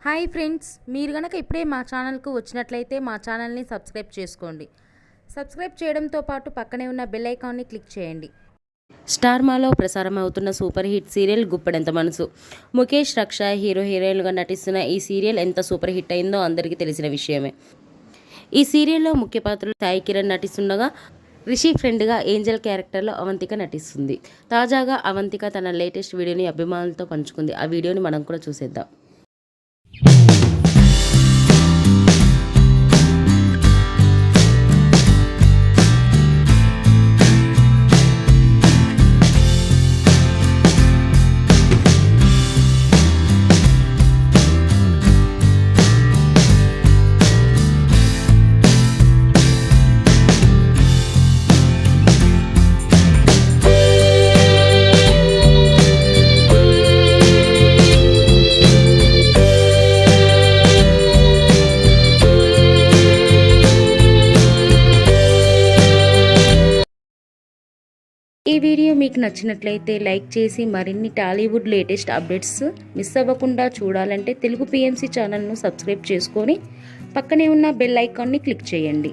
Hi friends, మీరు గనక ఇప్పుడే మా ఛానల్కు వచ్చినట్లయితే మా ఛానల్ని సబ్స్క్రైబ్ చేసుకోండి. సబ్స్క్రైబ్ చేయడంతో పాటు పక్కనే ఉన్న బెల్ ఐకాన్ని క్లిక్ చేయండి. స్టార్ మాలో ప్రసారం అవుతున్న సూపర్ హిట్ సీరియల్ గుప్పెడంత మనసు. ముఖేష్, రక్ష హీరోయిన్లుగా నటిస్తున్న ఈ సీరియల్ ఎంత సూపర్ హిట్ అయిందో అందరికీ తెలిసిన విషయమే. ఈ సీరియల్లో ముఖ్య పాత్రలు సాయి కిరణ్ నటిస్తుండగా, రిషి ఫ్రెండ్గా ఏంజల్ క్యారెక్టర్లో అవంతిక నటిస్తుంది. తాజాగా అవంతిక తన లేటెస్ట్ వీడియోని అభిమానులతో పంచుకుంది. ఆ వీడియోని మనం కూడా చూసేద్దాం. ఈ వీడియో మీకు నచ్చినట్లయితే లైక్ చేసి మరిన్ని టాలీవుడ్ లేటెస్ట్ అప్డేట్స్ మిస్ అవ్వకుండా చూడాలంటే తెలుగు పిఎంసి ఛానల్ను సబ్స్క్రైబ్ చేసుకొని పక్కనే ఉన్న బెల్ ఐకాన్ని క్లిక్ చేయండి.